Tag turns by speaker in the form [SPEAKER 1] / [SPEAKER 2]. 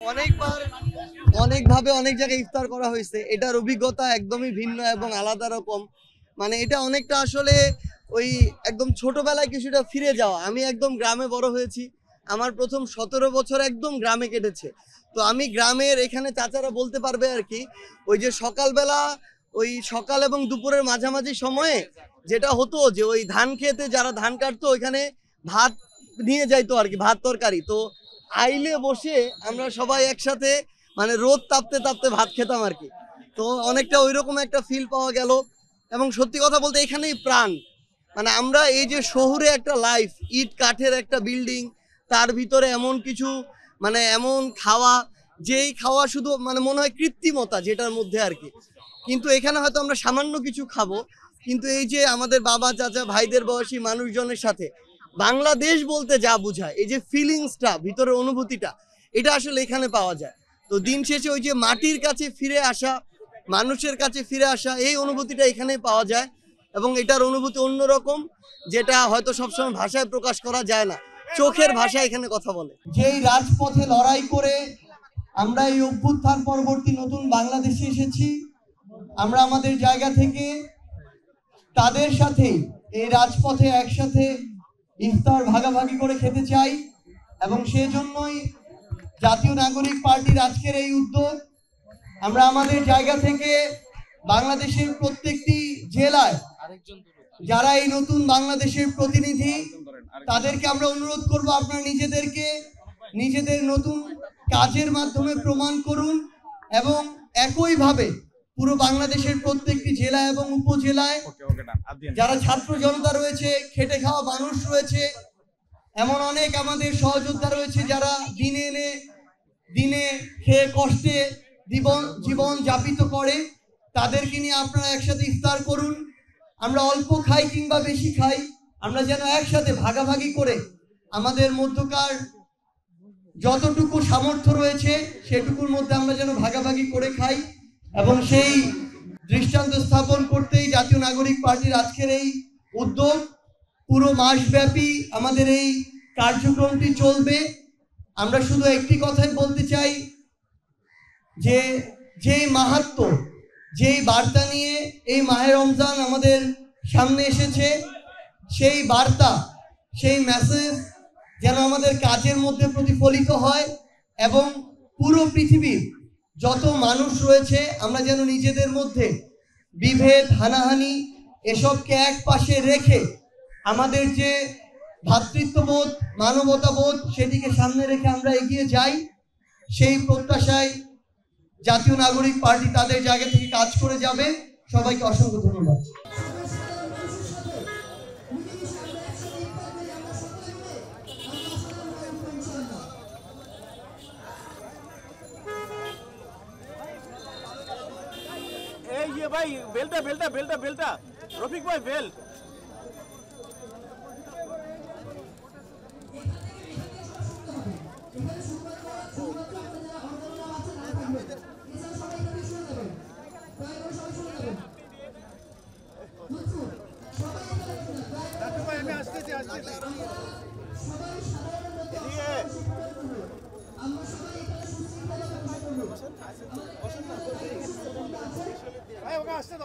[SPEAKER 1] অনেকবার অনেকভাবে অনেক জায়গায় ইফতার করা হয়েছে, এটার অভিজ্ঞতা একদমই ভিন্ন এবং আলাদা রকম। মানে এটা অনেকটা আসলে ওই একদম ছোটবেলায় কিছুটা ফিরে যাওয়া। আমি একদম গ্রামে বড় হয়েছি, আমার প্রথম 17 বছর একদম গ্রামে কেটেছে। তো আমি গ্রামের এখানে চাচারা বলতে পারবে আর কি, ওই যে সকালবেলা ওই সকাল এবং দুপুরের মাঝামাঝি সময়ে যেটা হতো যে ওই ধান খেতে যারা ধান কাটতো ওইখানে ভাত নিয়ে যাইতো আর কি, ভাত তরকারি। তো আইলে বসে আমরা সবাই একসাথে মানে রোদ তাপতে তাপতে ভাত খেতাম আর কি। তো অনেকটা ওইরকম একটা ফিল পাওয়া গেল। এবং সত্যি কথা বলতে এখানেই প্রাণ। মানে আমরা এই যে শহুরে একটা লাইফ, ইট কাঠের একটা বিল্ডিং, তার ভিতরে এমন কিছু মানে এমন খাওয়া, যেই খাওয়া শুধু মানে মনে হয় কৃত্রিমতা যেটার মধ্যে আর কি। কিন্তু এখানে হয়তো আমরা সামান্য কিছু খাবো, কিন্তু এই যে আমাদের বাবা চাচা ভাইদের বয়সী মানুষজনের সাথে বাংলাদেশ বলতে যা বোঝায়, এই যে ফিলিংসটা, ভিতরের অনুভূতিটা, এটা আসলে এখানে পাওয়া যায়। তো দিন শেষে ওই যে মাটির কাছে ফিরে আসা, মানুষের কাছে ফিরে আসা, এই অনুভূতিটা এখানেই পাওয়া যায়। এবং এটার অনুভূতি অন্যরকম, যেটা হয়তো সবসময় ভাষায় প্রকাশ করা যায় না, চোখের ভাষা এখানে কথা বলে। যেই রাজপথে লড়াই করে আমরা এই অভ্যুত্থান পরবর্তী নতুন বাংলাদেশে এসেছি, আমরা আমাদের জায়গা থেকে তাদের সাথে এই রাজপথে একসাথে ইফতার ভাগাভাগি করে খেতে চাই। এবং সেজন্যই জাতীয় নাগরিক পার্টির আজকের এই উদ্যোগ। আমরা আমাদের জায়গা থেকে বাংলাদেশের প্রত্যেকটি জেলায় যারা এই নতুন বাংলাদেশের প্রতিনিধি, তাদেরকে আমরা অনুরোধ করব, আপনারা নিজেদেরকে নিজেদের নতুন কাজের মাধ্যমে প্রমাণ করুন। এবং একইভাবে পুরো বাংলাদেশের প্রত্যেকটি জেলা এবং উপজেলায় যারা ছাত্র জনতা রয়েছে, খেটে খাওয়া মানুষ রয়েছে, এমন অনেক আমাদের সহযোদ্ধা রয়েছে যারা দিনে এনে দিনে খেয়ে কষ্টে জীবন যাপিত করে, তাদেরকে নিয়ে আপনারা একসাথে ইফতার করুন। আমরা অল্প খাই কিংবা বেশি খাই, আমরা যেন একসাথে ভাগাভাগি করে আমাদের মধ্যকার যতটুকু সামর্থ্য রয়েছে সেটুকুর মধ্যে আমরা যেন ভাগাভাগি করে খাই। এবং সেই দৃষ্টান্ত স্থাপন করতেই জাতীয় নাগরিক পার্টির আজকের এই উদ্যোগ। পুরো মাসব্যাপী আমাদের এই কার্যক্রমটি চলবে। আমরা শুধু একটি কথাই বলতে চাই যে যেই মাহাত্ম্য, যেই বার্তা নিয়ে এই মাহে রমজান আমাদের সামনে এসেছে, সেই বার্তা, সেই মেসেজ যেন আমাদের কাজের মধ্যে প্রতিফলিত হয়। এবং পুরো পৃথিবীর যত মানুষ রয়েছে আমরা যেন নিজেদের মধ্যে বিভেদ, হানাহানি এসবকে এক পাশে রেখে আমাদের যে ভ্রাতৃত্ববোধ, মানবতাবোধ, সেদিকে সামনে রেখে আমরা এগিয়ে যাই। সেই প্রত্যাশায় জাতীয় নাগরিক পার্টি তাদের জায়গা থেকে কাজ করে যাবে। সবাইকে অসংখ্য ধন্যবাদ।
[SPEAKER 2] ये भाई बेल्टा बेल्टा बेल्टा बेल्टा रफिक भाई बेल्ट আসতে